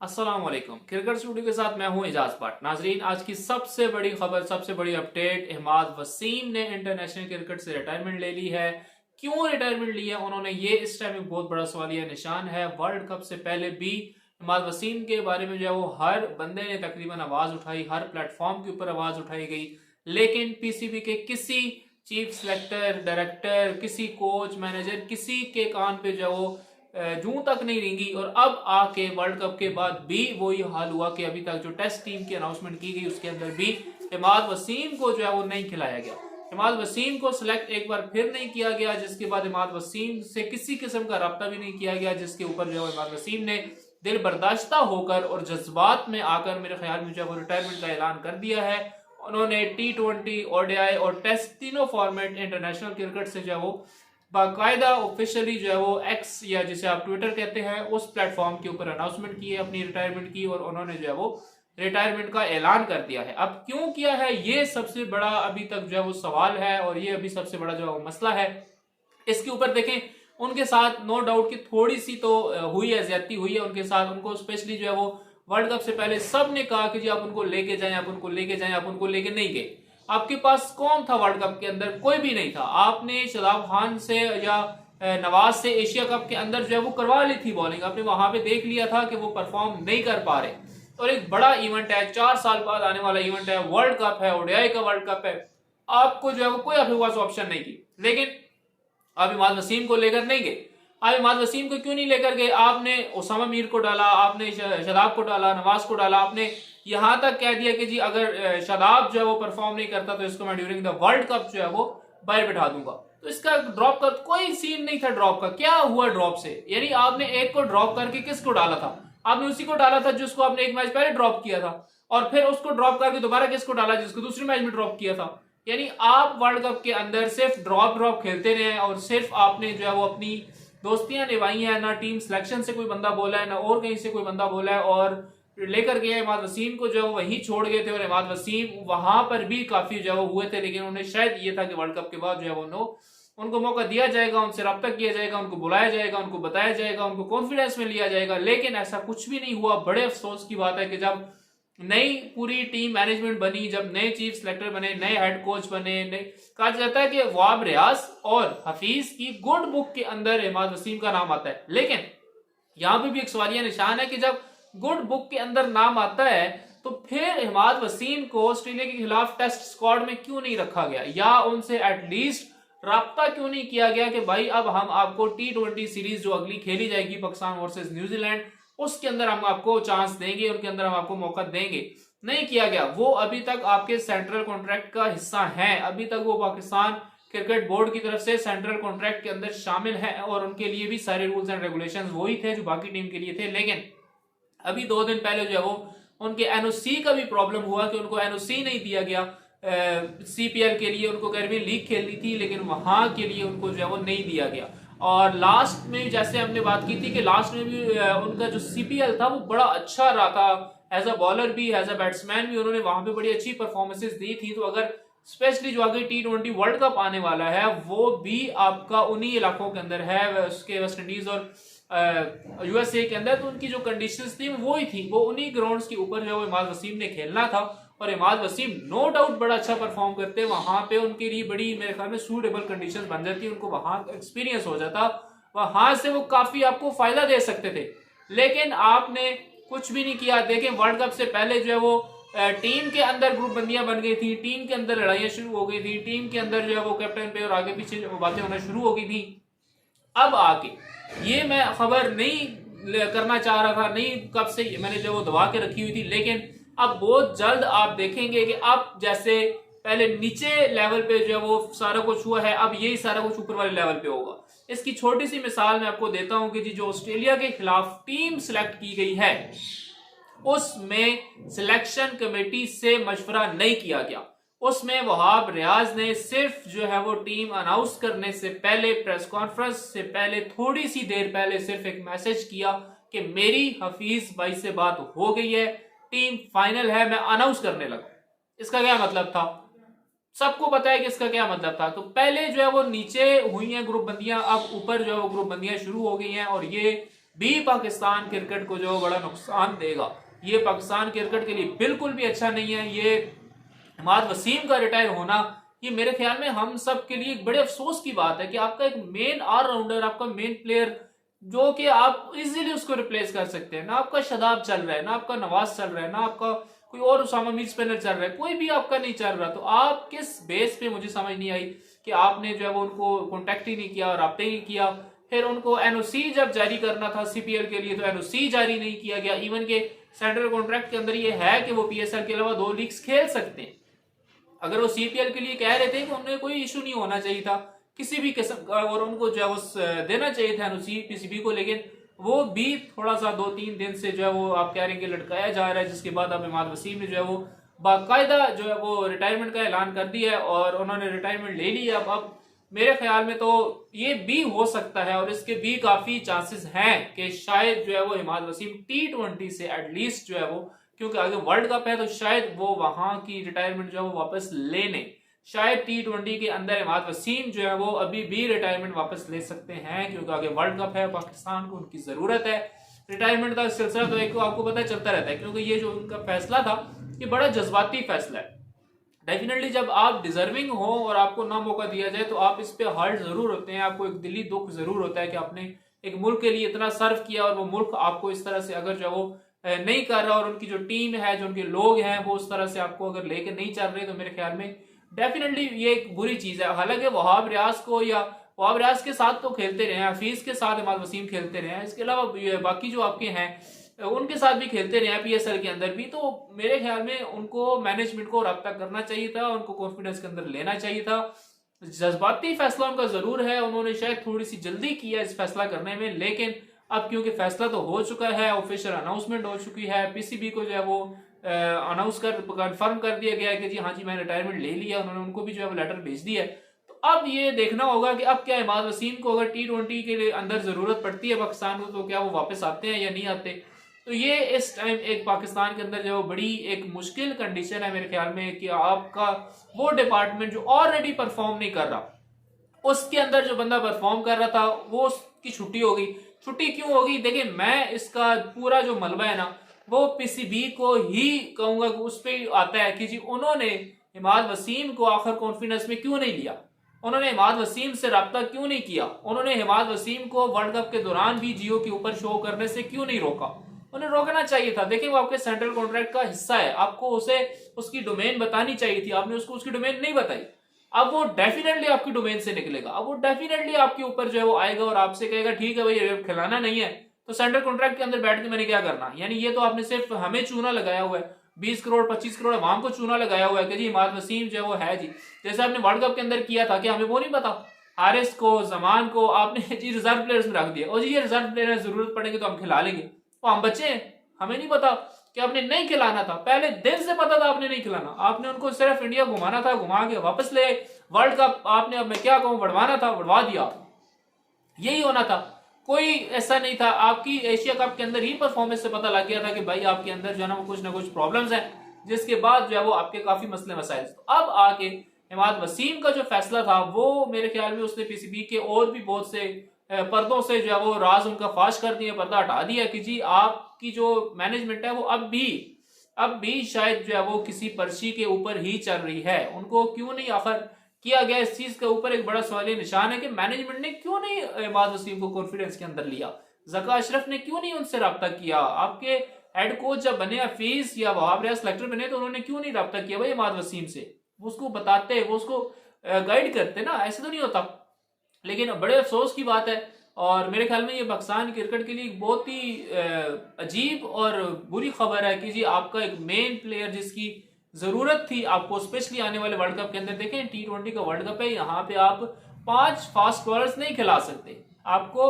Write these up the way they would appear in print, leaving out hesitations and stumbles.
अस्सलाम वालेकुम। Cricket studio के साथ मैं हूं इजाज पाट। नाजरीन, आज की सबसे बड़ी खबर, सबसे बड़ी अपडेट, इमाद वसीम ने इंटरनेशनल क्रिकेट से रिटायरमेंट ले ली है। क्यों रिटायरमेंट ली है उन्होंने, ये इस टाइम एक बहुत बड़ा सवालिया निशान है। वर्ल्ड कप से पहले भी इमाद वसीम के बारे में जो है वो हर बंदे ने तकरीबन आवाज उठाई, हर प्लेटफॉर्म के ऊपर आवाज उठाई गई, लेकिन पीसीबी के किसी चीफ सेलेक्टर, डायरेक्टर, किसी कोच, मैनेजर, किसी के कान पे जो है वो जूं तक नहीं रेंगी। और अब आके वर्ल्ड कप के बाद भी वही हाल हुआ कि अभी तक जो टेस्ट टीम की अनाउंसमेंट की गई उसके अंदर भी इमाद वसीम को जो है वो नहीं खिलाया गया। इमाद वसीम को सिलेक्ट एक बार फिर नहीं किया गया, जिसके बाद इमाद वसीम से किसी किस्म का रब्ता भी नहीं किया गया, जिसके ऊपर जो है इमाद वसीम ने दिल बर्दाश्ता होकर और जज्बात में आकर मेरे ख्याल में जो है वो रिटायरमेंट का ऐलान कर दिया है। उन्होंने T20, ODI और टेस्ट तीनों फॉर्मेट इंटरनेशनल क्रिकेट से जो है वो बाकायदा ऑफिशियली जो है वो एक्स या जिसे आप ट्विटर कहते हैं उस प्लेटफॉर्म के ऊपर अनाउंसमेंट की है अपनी रिटायरमेंट की, और उन्होंने जो है वो रिटायरमेंट का ऐलान कर दिया है। अब क्यों किया है, ये सबसे बड़ा अभी तक जो है वो सवाल है, और ये अभी सबसे बड़ा जो है वो मसला है। इसके ऊपर देखें, उनके साथ नो डाउट की थोड़ी सी तो हुई है, ज्यादती हुई है उनके साथ। उनको स्पेशली जो है वो वर्ल्ड कप से पहले सब ने कहा कि जी आप उनको लेके जाएं, आप उनको लेके जाएं, आप उनको लेके नहीं गए। आपके पास कौन था वर्ल्ड कप के अंदर? कोई भी नहीं था। आपने शादाब खान से या नवाज से एशिया कप के अंदर जो है वो करवा ली थी बॉलिंग, आपने वहां पे देख लिया था कि वो परफॉर्म नहीं कर पा रहे। और एक बड़ा इवेंट है, 4 साल बाद आने वाला इवेंट है, वर्ल्ड कप है, ओडीआई का वर्ल्ड कप है। आपको जो है वो कोई आपके पास ऑप्शन नहीं थी, लेकिन आप इमाद वसीम को लेकर नहीं गए। आप इमाद वसीम को क्यों नहीं लेकर गए? आपने उसामा मीर को डाला, आपने शादाब को डाला, नवाज को डाला, आपने यहां तक कह दिया कि जी अगर शादाब जो है वो परफॉर्म नहीं करता तो इसको मैं ड्यूरिंग द वर्ल्ड कप जो है वो बाहर बिठा दूंगा। तो इसका ड्रॉप का कोई सीन नहीं था। ड्रॉप का क्या हुआ? ड्रॉप से यानी आपने एक को ड्रॉप करके किसको डाला था? आपने उसी को डाला था जिसको आपने एक मैच पहले ड्रॉप किया था, और फिर उसको ड्रॉप करके दोबारा किसको डाला? जिसको दूसरे मैच में ड्रॉप किया था। यानी आप वर्ल्ड कप के अंदर सिर्फ ड्रॉप ड्रॉप खेलते रहे, और सिर्फ आपने जो है वो अपनी दोस्तियां निभाई हैं। ना टीम सिलेक्शन से कोई बंदा बोला है, ना और कहीं से कोई बंदा बोला है, और लेकर गए इमाद वसीम को जो है वहीं छोड़ गए थे। और इमाद वसीम वहां पर भी काफी जो है वो हुए थे, लेकिन उन्हें शायद ये था कि वर्ल्ड कप के बाद जो है वो उनको मौका दिया जाएगा, उनसे रब्ता किया जाएगा, उनको बुलाया जाएगा, उनको बताया जाएगा, उनको कॉन्फिडेंस में लिया जाएगा। लेकिन ऐसा कुछ भी नहीं हुआ। बड़े अफसोस की बात है कि जब नई पूरी टीम मैनेजमेंट बनी, जब नए चीफ सेलेक्टर बने, नए हेड कोच बने, कहा जाता है कि वाब रियाज और हफीज की गुड बुक के अंदर इमाद वसीम का नाम आता है। लेकिन यहां पे भी एक सवालिया निशान है कि जब गुड बुक के अंदर नाम आता है तो फिर इमाद वसीम को ऑस्ट्रेलिया के खिलाफ टेस्ट स्क्वाड में क्यों नहीं रखा गया, या उनसे एटलीस्ट राब्ता क्यों नहीं किया गया कि भाई अब हम आपको T20 सीरीज जो अगली खेली जाएगी पाकिस्तान वर्सेस न्यूजीलैंड, उसके अंदर हम आपको चांस देंगे, उनके अंदर हम आपको मौका देंगे। नहीं किया गया। वो अभी तक आपके सेंट्रल कॉन्ट्रैक्ट का हिस्सा है, अभी तक वो पाकिस्तान क्रिकेट बोर्ड की तरफ से सेंट्रल कॉन्ट्रैक्ट के अंदर शामिल है, और उनके लिए भी सारे रूल्स एंड रेगुलेशंस वही थे जो बाकी टीम के लिए थे। लेकिन अभी 2 दिन पहले जो है वो उनके एनओसी का भी प्रॉब्लम हुआ कि उनको एनओसी नहीं दिया गया। सीपीएल के लिए उनको कैरिबियन लीग खेलनी थी, लेकिन वहां के लिए उनको जो है वो नहीं दिया गया। और लास्ट में जैसे हमने बात की थी कि लास्ट में भी उनका जो सीपीएल था वो बड़ा अच्छा रहा था, एज अ बॉलर भी, एज अ बैट्समैन भी उन्होंने वहां पे बड़ी अच्छी परफॉर्मेंसेस दी थी। तो अगर स्पेशली जो आगे T20 वर्ल्ड कप आने वाला है वो भी आपका उन्हीं इलाकों के अंदर है, उसके वेस्ट इंडीज और यूएसए के अंदर, तो उनकी जो कंडीशंस थी वो ही थी, वो उन्हीं ग्राउंड्स के ऊपर जो इमाद वसीम ने खेलना था। और इमाद वसीम नो डाउट बड़ा अच्छा परफॉर्म करते, वहां पे उनके लिए बड़ी मेरे ख्याल में सूटेबल कंडीशंस बन जाती, उनको वहां एक्सपीरियंस हो जाता, वहां से वो काफी आपको फायदा दे सकते थे। लेकिन आपने कुछ भी नहीं किया। देखें, वर्ल्ड कप से पहले जो है वो टीम के अंदर ग्रुप बंदियां बन गई थी, टीम के अंदर लड़ाइयां शुरू हो गई थी, टीम के अंदर जो है वो कैप्टन पे और आगे पीछे बातें होना शुरू हो गई थी। अब आके ये मैं खबर नहीं करना चाह रहा था, नहीं कब से मैंने जो वो दबा के रखी हुई थी, लेकिन अब बहुत जल्द आप देखेंगे कि अब जैसे पहले नीचे लेवल पे जो है वो सारा कुछ हुआ है, अब यही सारा कुछ ऊपर वाले लेवल पे होगा। इसकी छोटी सी मिसाल मैं आपको देता हूं कि जी जो ऑस्ट्रेलिया के खिलाफ टीम सिलेक्ट की गई है उसमें सिलेक्शन कमेटी से मशवरा नहीं किया गया। उसमें वहाब रियाज ने सिर्फ जो है वो टीम अनाउंस करने से पहले, प्रेस कॉन्फ्रेंस से पहले थोड़ी सी देर पहले सिर्फ एक मैसेज किया कि मेरी हफीज भाई से बात हो गई है, टीम फाइनल है, मैं अनाउंस करने लगा। इसका क्या मतलब था? सबको पता है कि इसका क्या मतलब था। तो पहले जो है वो नीचे हुई हैं ग्रुप बंदियां, अब ऊपर जो है वो ग्रुप बंदियां शुरू हो गई हैं, और ये भी पाकिस्तान क्रिकेट को जो बड़ा नुकसान देगा। ये पाकिस्तान क्रिकेट के लिए बिल्कुल भी अच्छा नहीं है। ये इमाद वसीम का रिटायर होना, ये मेरे ख्याल में हम सब के लिए एक बड़े अफसोस की बात है कि आपका एक मेन ऑलराउंडर, आपका मेन प्लेयर जो कि आप इजीली उसको रिप्लेस कर सकते हैं, ना आपका शदाब चल रहा है, ना आपका नवाज चल रहा है, ना आपका कोई और उसामा मीर स्पिनर चल रहा है, कोई भी आपका नहीं चल रहा। तो आप किस बेस पे, मुझे समझ नहीं आई कि आपने जो है वो उनको कॉन्टेक्ट ही नहीं किया, राब्ते ही किया। फिर उनको एनओसी जब जारी करना था सीपीएल के लिए तो एनओसी जारी नहीं किया गया। इवन के सेंट्रल कॉन्ट्रैक्ट के अंदर ये है कि वो पीएसएल के अलावा 2 लीग्स खेल सकते हैं। अगर वो सीपीएल के लिए कह रहे थे कि उन्हें कोई इशू नहीं होना चाहिए था किसी भी किस्म का, और उनको जो है वो देना चाहिए था एनओसी पीसीबी को, लेकिन वो भी थोड़ा सा 2-3 दिन से जो है वो आप कह रहे हैं कि लटकाया जा रहा है, जिसके बाद अब इमाद वसीम ने जो है वो बाकायदा जो है वो रिटायरमेंट का ऐलान कर दिया है और उन्होंने रिटायरमेंट ले ली है। अब मेरे ख्याल में तो ये भी हो सकता है और इसके भी काफी चांसेस हैं कि शायद जो है वो इमाद वसीम T20 से एटलीस्ट जो है वो, क्योंकि आगे वर्ल्ड कप है तो शायद वो वहां की रिटायरमेंट जो है वो वापस लेने, शायद T20 के अंदर इमाद वसीम जो है वो अभी भी रिटायरमेंट वापस ले सकते हैं, क्योंकि आगे वर्ल्ड कप है, पाकिस्तान को उनकी जरूरत है। रिटायरमेंट का सिलसिला तो एक आपको पता चलता रहता है, क्योंकि ये जो उनका फैसला था ये बड़ा जज्बाती फैसला है। डेफिनेटली जब आप डिजर्विंग हो और आपको ना मौका दिया जाए तो आप इस पे हर्ट जरूर होते हैं, आपको एक दिली दुख जरूर होता है कि आपने एक मुल्क के लिए इतना सर्व किया और वो मुल्क आपको इस तरह से अगर जो वो नहीं कर रहा और उनकी जो टीम है, जो उनके लोग हैं, वो उस तरह से आपको अगर लेके नहीं चल रहे तो मेरे ख्याल में डेफिनेटली ये एक बुरी चीज है। हालांकि वहाब रियाज को या वहाब रियाज के साथ तो खेलते रहे हैं, हफीज के साथ इमाद वसीम खेलते रहे हैं, इसके अलावा बाकी जो आपके हैं उनके साथ भी खेलते रहे हैं पीएसएल के अंदर भी। तो मेरे ख्याल में उनको मैनेजमेंट को रब्ता करना चाहिए था, उनको कॉन्फिडेंस के अंदर लेना चाहिए था। जज्बाती फैसला उनका जरूर है, उन्होंने शायद थोड़ी सी जल्दी किया इस फैसला करने में, लेकिन अब क्योंकि फैसला तो हो चुका है, ऑफिशियल अनाउंसमेंट हो चुकी है, पीसीबी को जो है वो अनाउंस कर कंफर्म कर दिया गया है कि जी हाँ जी मैंने रिटायरमेंट ले लिया, उन्होंने उनको भी जो है वो लेटर भेज दिया है। तो अब ये देखना होगा कि अब क्या इमाद वसीम को अगर T20 के अंदर जरूरत पड़ती है पाकिस्तान को तो क्या वो वापस आते हैं या नहीं आते। तो ये इस टाइम एक पाकिस्तान के अंदर जो बड़ी एक मुश्किल कंडीशन है मेरे ख्याल में कि आपका वो डिपार्टमेंट जो ऑलरेडी परफॉर्म नहीं कर रहा, उसके अंदर जो बंदा परफॉर्म कर रहा था वो उसकी छुट्टी होगी। छुट्टी क्यों होगी? देखिए मैं इसका पूरा जो मलबा है ना वो पीसीबी को ही कहूंगा, उस पर आता है कि जी उन्होंने इमाद वसीम को आखिर कॉन्फिडेंस में क्यों नहीं लिया, उन्होंने इमाद वसीम से रब्ता क्यों नहीं किया, उन्होंने इमाद वसीम को वर्ल्ड कप के दौरान भी जियो के ऊपर शो करने से क्यों नहीं रोका। उन्हें रोकना चाहिए था। देखिए वो आपके सेंट्रल कॉन्ट्रैक्ट का हिस्सा है, आपको उसे उसकी डोमेन बतानी चाहिए थी, आपने उसको उसकी डोमेन नहीं बताई। अब वो डेफिनेटली आपकी डोमेन से निकलेगा, अब वो डेफिनेटली आपके ऊपर जो है वो आएगा और आपसे कहेगा ठीक है भाई खिलाना नहीं है तो सेंट्रल कॉन्ट्रैक्ट के अंदर बैठ के मैंने क्या करना। यानी ये तो आपने सिर्फ हमें चूना लगाया हुआ है, 20 करोड़ 25 करोड़ अवाम को चूना लगाया हुआ है कि जी इमाद वसीम जो है वो है जी, जैसे आपने वर्ल्ड कप के अंदर किया था कि हमें वो नहीं पता, हारिस को जमान को आपने जी रिजर्व प्लेयर्स में रख दिया और जी ये रिजर्व प्लेयर है, जरूरत पड़ेगी तो हम खिला लेंगे। तो हम बच्चे हैं, हमें नहीं पता कि आपने नहीं खिलाना था, पहले दिन से पता था आपने नहीं खिलाना, आपने उनको सिर्फ इंडिया घुमाना था, घुमा के वापस ले वर्ल्ड कप आपने, अब मैं क्या कहूं, बढ़वाना था, बढ़वा दिया, यही होना था। कोई ऐसा नहीं था, आपकी एशिया कप के अंदर ही परफॉर्मेंस से पता लग गया था कि भाई आपके अंदर जो है ना कुछ प्रॉब्लम्स हैं, जिसके बाद जो है वो आपके काफी मसले मसाइल। तो अब आके इमाद वसीम का जो फैसला था वो मेरे ख्याल में उसने पीसीबी के और भी बहुत से पर्दों से जो है वो राज उनका फाश कर दिया, पर्दा हटा दिया कि जी आपकी जो मैनेजमेंट है वो अब भी शायद जो है वो किसी पर्ची के ऊपर ही चल रही है। उनको क्यों नहीं आखिर किया गया, इस चीज के ऊपर एक बड़ा सवालिया निशान है कि मैनेजमेंट ने क्यों नहीं इमाद वसीम को कॉन्फिडेंस के अंदर लिया, जका अशरफ ने क्यों नहीं उनसे रब्ता किया, आपके हेड कोच जब बने हफीज या वहाब रियाज सेलेक्टर बने तो उन्होंने क्यों नहीं रब्ता किया भाई इमाद वसीम से, वो उसको बताते, वो उसको गाइड करते ना, ऐसे तो नहीं होता। लेकिन बड़े अफसोस की बात है और मेरे ख्याल में ये पाकिस्तान क्रिकेट के लिए एक बहुत ही अजीब और बुरी खबर है कि जी आपका एक मेन प्लेयर जिसकी जरूरत थी आपको, स्पेशली आने वाले वर्ल्ड कप के अंदर, देखें T20 का वर्ल्ड कप है, यहाँ पे आप 5 फास्ट बॉलर्स नहीं खिला सकते, आपको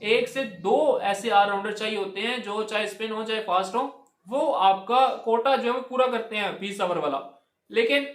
1 से 2 ऐसे ऑलराउंडर चाहिए होते हैं जो चाहे स्पिन हो चाहे फास्ट हो, वो आपका कोटा जो है वो पूरा करते हैं 20 ओवर वाला। लेकिन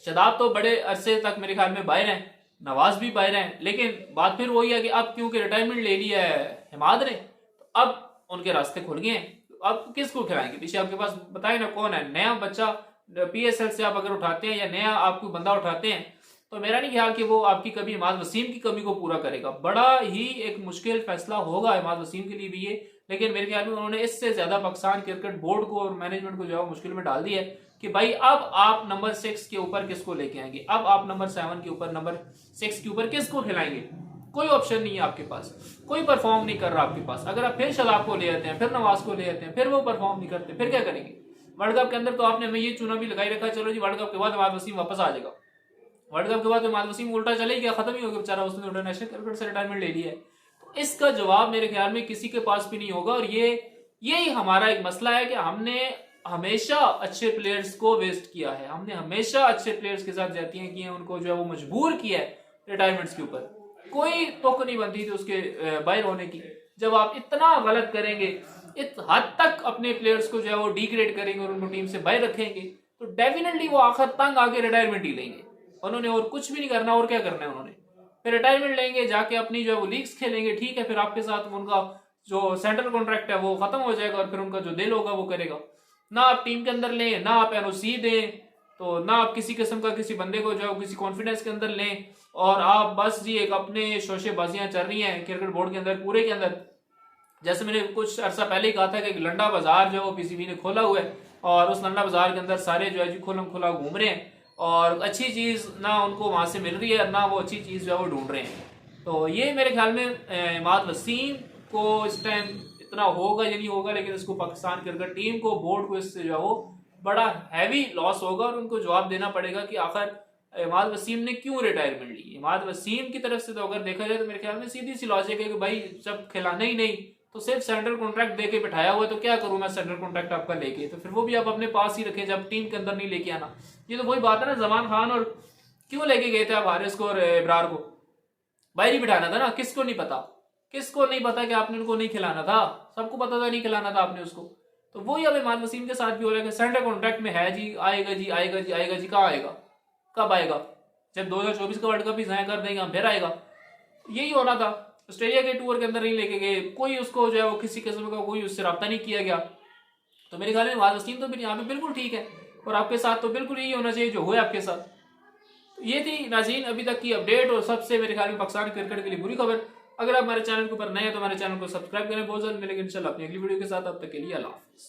शदाब तो बड़े अरसे तक मेरे ख्याल में बाहर हैं, नवाज भी बाहर हैं, लेकिन बात फिर वही है कि अब क्योंकि रिटायरमेंट ले लिया है हिमाद ने तो अब उनके रास्ते खुल गए हैं, अब किसको खिलाएंगे, पीछे आपके पास बताए ना कौन है, नया बच्चा पीएसएल से आप अगर उठाते हैं या नया आप कोई बंदा उठाते हैं तो मेरा नहीं ख्याल कि वो आपकी कभी इमाद वसीम की कमी को पूरा करेगा। बड़ा ही एक मुश्किल फैसला होगा इमाद वसीम के लिए भी ये, लेकिन मेरे ख्याल में उन्होंने इससे ज्यादा पाकिस्तान क्रिकेट बोर्ड को और मैनेजमेंट को जो है मुश्किल में डाल दिया है कि भाई अब आप नंबर 6 के ऊपर किसको लेके आएंगे, अब आप नंबर 7 के ऊपर, नंबर 6 के ऊपर किसको खिलाएंगे। कोई ऑप्शन नहीं है आपके पास, कोई परफॉर्म नहीं कर रहा आपके पास। अगर आप फिर शदाब को ले आते हैं, फिर नवाज को ले आते हैं, फिर वो परफॉर्म नहीं करते, फिर क्या करेंगे। वर्ल्ड कप के अंदर तो आपने हमें ये चुना भी लगाई रखा है, चलो जी वर्ल्ड कप के बाद इमाद वसीम वापस आ जाएगा। वर्ल्ड कप के बाद इमाद वसीम उल्टा चले गया, खत्म ही हो गया बेचारा, उसने इंटरनेशनल क्रिकेट से रिटायरमेंट ले लिया है। तो इसका जवाब मेरे ख्याल में किसी के पास भी नहीं होगा। और यही हमारा एक मसला है कि हमने हमेशा अच्छे प्लेयर्स को वेस्ट किया है, हमने हमेशा अच्छे प्लेयर्स के साथ ज्यादतियां की हैं, उनको जो है वो मजबूर किया है रिटायरमेंट्स के ऊपर। कोई तुक नहीं बनती थी उसके बाहर होने की। जब आप इतना गलत करेंगे, इस हद तक अपने प्लेयर्स को जो है वो डिग्रेड करेंगे और उनको टीम से बाहर रखेंगे, तो डेफिनेटली वो आखिर तंग आके रिटायरमेंट ही लेंगे। उन्होंने और कुछ भी नहीं करना, और क्या करना है उन्होंने। फिर रिटायरमेंट लेंगे, जाके अपनी जो है वो लीग्स खेलेंगे, ठीक है, फिर आपके साथ उनका जो सेंट्रल कॉन्ट्रैक्ट है वो खत्म हो जाएगा और फिर उनका जो दिल होगा वो करेगा। ना आप टीम के अंदर लें, ना आप एनओसी दें, तो ना आप किसी किस्म का किसी बंदे को जो है किसी कॉन्फिडेंस के अंदर लें, और आप बस जी एक अपने शोशेबाजियां चल रही हैं क्रिकेट बोर्ड के अंदर पूरे के अंदर। जैसे मैंने कुछ अर्सा पहले ही कहा था कि लंडा बाजार जो है वो पीसीबी ने खोला हुआ है, और उस लंडा बाजार के अंदर सारे जो है जी खुलम खुला घूम रहे हैं, और अच्छी चीज ना उनको वहां से मिल रही है, ना वो अच्छी चीज जो है वो ढूंढ रहे हैं। तो ये मेरे ख्याल में इमाद वसीम को इस टाइम इतना होगा या नहीं होगा, लेकिन इसको पाकिस्तान क्रिकेट टीम को, बोर्ड को इससे जो है वो बड़ा हैवी लॉस होगा, और उनको जवाब देना पड़ेगा कि आखिर इमाद वसीम ने क्यों रिटायरमेंट ली। इमाद वसीम की तरफ से तो अगर देखा जाए तो मेरे ख्याल में सीधी सी लॉजिक है कि भाई जब खिलाना ही नहीं तो सिर्फ सेंट्रल कॉन्ट्रैक्ट देके बिठाया हुआ है, तो क्या करूं मैं सेंट्रल कॉन्ट्रैक्ट आपका लेके, तो फिर वो भी आप अपने पास ही रखें, जब टीम के अंदर नहीं लेके आना। ये तो वही बात है ना, जमान खान और क्यों लेके गए थे आप हारिस को और इब्रार को, बाहर ही बिठाना था ना। किसको नहीं पता, किसको नहीं पता कि आपने उनको नहीं खिलाना था, सबको पता था नहीं खिलाना था आपने उसको। तो वही अब इमाद वसीम के साथ भी हो रहा है कि सेंट्रल कॉन्ट्रैक्ट में है जी, आएगा जी, आएगा जी, आएगा जी, कहाँ आएगा, कब आएगा, जब 2024 का वर्ल्ड कप ही जाया कर देंगे हम फिर आएगा। यही होना था। ऑस्ट्रेलिया के टूर के अंदर नहीं लेके गए, कोई उसको जो है वो किसी किस्म का कोई उससे रब्ता नहीं किया गया। तो मेरे ख्याल में इमाद वसीम तो यहाँ पे बिल्कुल ठीक है, और आपके साथ तो बिल्कुल यही होना चाहिए जो हुआ आपके साथ। तो ये थी नाज़रीन अभी तक की अपडेट, और सबसे मेरे ख्याल में पाकिस्तान क्रिकेट के लिए बुरी खबर। अगर आप हमारे चैनल के ऊपर नए हैं तो हमारे चैनल को सब्सक्राइब करें। बहुत जल्द मिलेंगे इंशाल्लाह अपनी अगली वीडियो के साथ, अब तक के लिए अल्लाह हाफिज़।